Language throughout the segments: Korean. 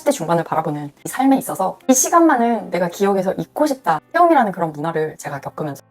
40대 중반을 바라보는 이 삶에 있어서 이 시간만은 내가 기억에서 잊고 싶다. 체험이라는 그런 문화를 제가 겪으면서.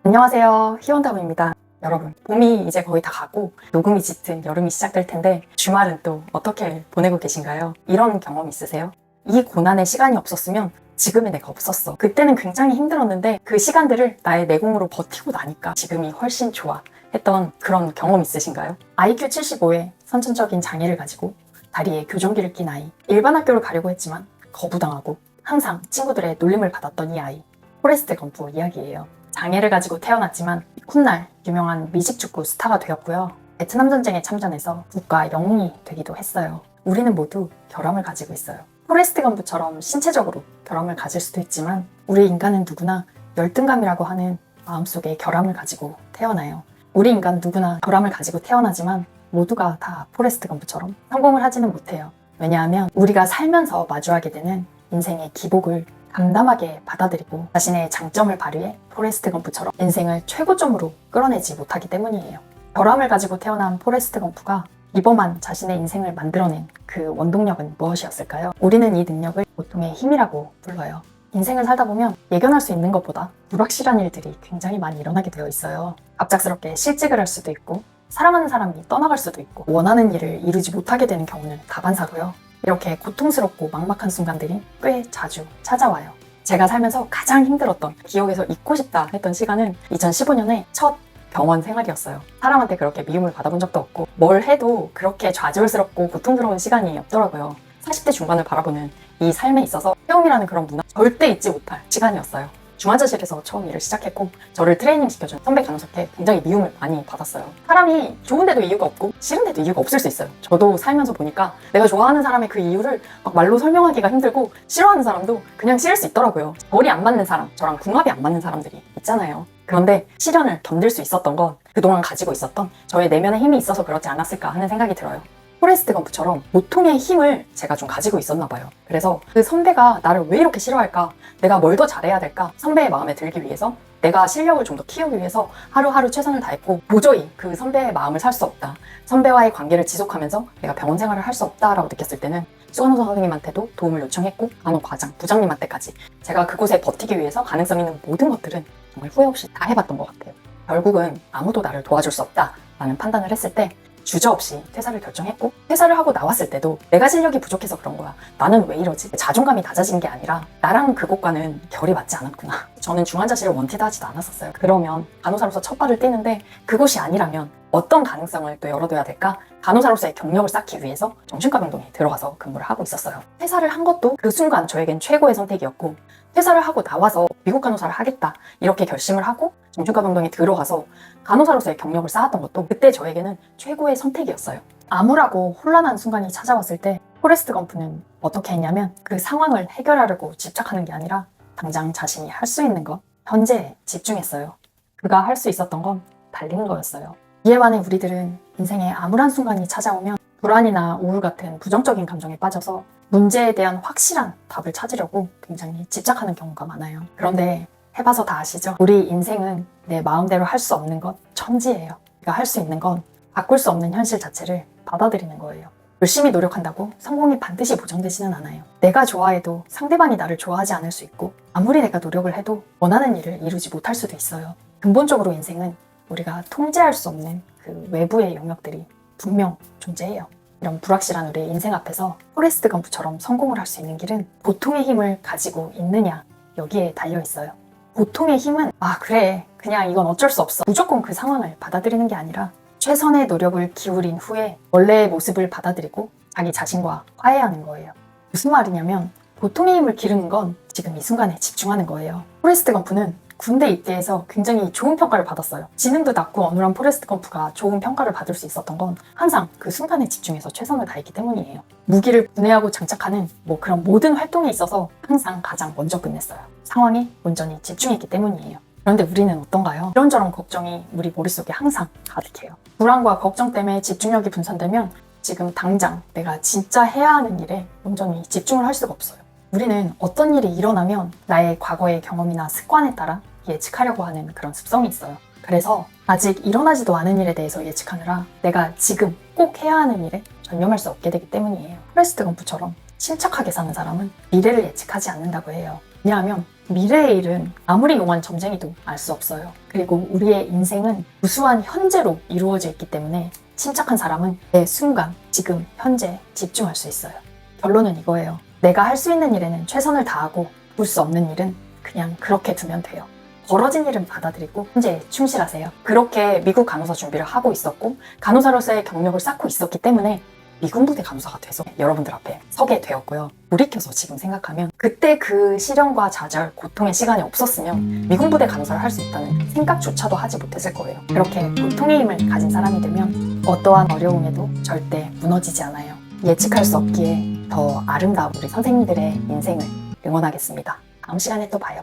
안녕하세요, 희원다무입니다. 여러분, 봄이 이제 거의 다 가고 녹음이 짙은 여름이 시작될 텐데 주말은 또 어떻게 보내고 계신가요? 이런 경험 있으세요? 이 고난의 시간이 없었으면 지금의 내가 없었어. 그때는 굉장히 힘들었는데 그 시간들을 나의 내공으로 버티고 나니까 지금이 훨씬 좋아 했던 그런 경험 있으신가요? IQ 75의 선천적인 장애를 가지고 다리에 교정기를 낀 아이, 일반 학교를 가려고 했지만 거부당하고 항상 친구들의 놀림을 받았던 이 아이, 포레스트 검프 이야기예요. 장애를 가지고 태어났지만 훗날 유명한 미식축구 스타가 되었고요. 베트남 전쟁에 참전해서 국가 영웅이 되기도 했어요. 우리는 모두 결함을 가지고 있어요. 포레스트 검프처럼 신체적으로 결함을 가질 수도 있지만 우리 인간은 누구나 열등감이라고 하는 마음속에 결함을 가지고 태어나요. 우리 인간 누구나 결함을 가지고 태어나지만 모두가 다 포레스트 검프처럼 성공을 하지는 못해요. 왜냐하면 우리가 살면서 마주하게 되는 인생의 기복을 담담하게 받아들이고 자신의 장점을 발휘해 포레스트 검프처럼 인생을 최고점으로 끌어내지 못하기 때문이에요. 결함을 가지고 태어난 포레스트 검프가 비범한 자신의 인생을 만들어낸 그 원동력은 무엇이었을까요? 우리는 이 능력을 보통의 힘이라고 불러요. 인생을 살다 보면 예견할 수 있는 것보다 불확실한 일들이 굉장히 많이 일어나게 되어 있어요. 갑작스럽게 실직을 할 수도 있고 사랑하는 사람이 떠나갈 수도 있고 원하는 일을 이루지 못하게 되는 경우는 다반사고요. 이렇게 고통스럽고 막막한 순간들이 꽤 자주 찾아와요. 제가 살면서 가장 힘들었던, 기억에서 잊고 싶다 했던 시간은 2015년에 첫 병원 생활이었어요. 사람한테 그렇게 미움을 받아본 적도 없고 뭘 해도 그렇게 좌절스럽고 고통스러운 시간이 없더라고요. 40대 중반을 바라보는 이 삶에 있어서 체험이라는 그런 문화 절대 잊지 못할 시간이었어요. 중환자실에서 처음 일을 시작했고 저를 트레이닝 시켜준 선배 간호사께 굉장히 미움을 많이 받았어요. 사람이 좋은데도 이유가 없고 싫은데도 이유가 없을 수 있어요. 저도 살면서 보니까 내가 좋아하는 사람의 그 이유를 막 말로 설명하기가 힘들고 싫어하는 사람도 그냥 싫을 수 있더라고요. 결이 안 맞는 사람, 저랑 궁합이 안 맞는 사람들이 있잖아요. 그런데 시련을 견딜 수 있었던 건 그동안 가지고 있었던 저의 내면의 힘이 있어서 그렇지 않았을까 하는 생각이 들어요. 포레스트 검프처럼 보통의 힘을 제가 좀 가지고 있었나 봐요. 그래서 그 선배가 나를 왜 이렇게 싫어할까? 내가 뭘 더 잘해야 될까? 선배의 마음에 들기 위해서 내가 실력을 좀 더 키우기 위해서 하루하루 최선을 다했고 도저히 그 선배의 마음을 살 수 없다. 선배와의 관계를 지속하면서 내가 병원 생활을 할 수 없다라고 느꼈을 때는 수간호사 선생님한테도 도움을 요청했고 간호과장, 부장님한테까지 제가 그곳에 버티기 위해서 가능성 있는 모든 것들은 정말 후회 없이 다 해봤던 것 같아요. 결국은 아무도 나를 도와줄 수 없다라는 판단을 했을 때 주저없이 퇴사를 결정했고 퇴사를 하고 나왔을 때도 내가 실력이 부족해서 그런 거야. 나는 왜 이러지? 자존감이 낮아진 게 아니라 나랑 그곳과는 결이 맞지 않았구나. 저는 중환자실을 원티드하지도 않았었어요. 그러면 간호사로서 첫 발을 떼는데 그곳이 아니라면 어떤 가능성을 또 열어둬야 될까? 간호사로서의 경력을 쌓기 위해서 정신과 병동에 들어가서 근무를 하고 있었어요. 퇴사를 한 것도 그 순간 저에겐 최고의 선택이었고 퇴사를 하고 나와서 미국 간호사를 하겠다 이렇게 결심을 하고 정신과 병동에 들어가서 간호사로서의 경력을 쌓았던 것도 그때 저에게는 최고의 선택이었어요. 암울하고 혼란한 순간이 찾아왔을 때 포레스트 검프는 어떻게 했냐면 그 상황을 해결하려고 집착하는 게 아니라 당장 자신이 할 수 있는 것, 현재에 집중했어요. 그가 할 수 있었던 건 달리는 거였어요. 이에 반해 우리들은 인생의 암울한 순간이 찾아오면 불안이나 우울 같은 부정적인 감정에 빠져서 문제에 대한 확실한 답을 찾으려고 굉장히 집착하는 경우가 많아요. 그런데 해봐서 다 아시죠? 우리 인생은 내 마음대로 할 수 없는 것 천지예요. 우리가 할 수 있는 건 바꿀 수 없는 현실 자체를 받아들이는 거예요. 열심히 노력한다고 성공이 반드시 보장되지는 않아요. 내가 좋아해도 상대방이 나를 좋아하지 않을 수 있고 아무리 내가 노력을 해도 원하는 일을 이루지 못할 수도 있어요. 근본적으로 인생은 우리가 통제할 수 없는 그 외부의 영역들이 분명 존재해요. 이런 불확실한 우리의 인생 앞에서 포레스트 검프처럼 성공을 할 수 있는 길은 보통의 힘을 가지고 있느냐 여기에 달려 있어요. 보통의 힘은 그래 그냥 이건 어쩔 수 없어 무조건 그 상황을 받아들이는 게 아니라 최선의 노력을 기울인 후에 원래의 모습을 받아들이고 자기 자신과 화해하는 거예요. 무슨 말이냐면 보통의 힘을 기르는 건 지금 이 순간에 집중하는 거예요. 포레스트 검프는 군대 입대해서 굉장히 좋은 평가를 받았어요. 지능도 낮고 어눌한 포레스트 검프가 좋은 평가를 받을 수 있었던 건 항상 그 순간에 집중해서 최선을 다했기 때문이에요. 무기를 분해하고 장착하는 그런 모든 활동에 있어서 항상 가장 먼저 끝냈어요. 상황에 온전히 집중했기 때문이에요. 그런데 우리는 어떤가요? 이런저런 걱정이 우리 머릿속에 항상 가득해요. 불안과 걱정 때문에 집중력이 분산되면 지금 당장 내가 진짜 해야 하는 일에 온전히 집중을 할 수가 없어요. 우리는 어떤 일이 일어나면 나의 과거의 경험이나 습관에 따라 예측하려고 하는 그런 습성이 있어요. 그래서 아직 일어나지도 않은 일에 대해서 예측하느라 내가 지금 꼭 해야 하는 일에 전념할 수 없게 되기 때문이에요. 포레스트 검프처럼 침착하게 사는 사람은 미래를 예측하지 않는다고 해요. 왜냐하면 미래의 일은 아무리 용한 점쟁이도 알 수 없어요. 그리고 우리의 인생은 무수한 현재로 이루어져 있기 때문에 침착한 사람은 매 순간, 지금, 현재 집중할 수 있어요. 결론은 이거예요. 내가 할 수 있는 일에는 최선을 다하고 볼 수 없는 일은 그냥 그렇게 두면 돼요. 벌어진 일은 받아들이고 현재에 충실하세요. 그렇게 미국 간호사 준비를 하고 있었고 간호사로서의 경력을 쌓고 있었기 때문에 미군 부대 간호사가 돼서 여러분들 앞에 서게 되었고요. 돌이켜서 지금 생각하면 그때 그 시련과 좌절, 고통의 시간이 없었으면 미군 부대 간호사를 할 수 있다는 생각조차도 하지 못했을 거예요. 그렇게 고통의 힘을 가진 사람이 되면 어떠한 어려움에도 절대 무너지지 않아요. 예측할 수 없기에 더 아름다운 우리 선생님들의 인생을 응원하겠습니다. 다음 시간에 또 봐요.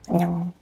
안녕.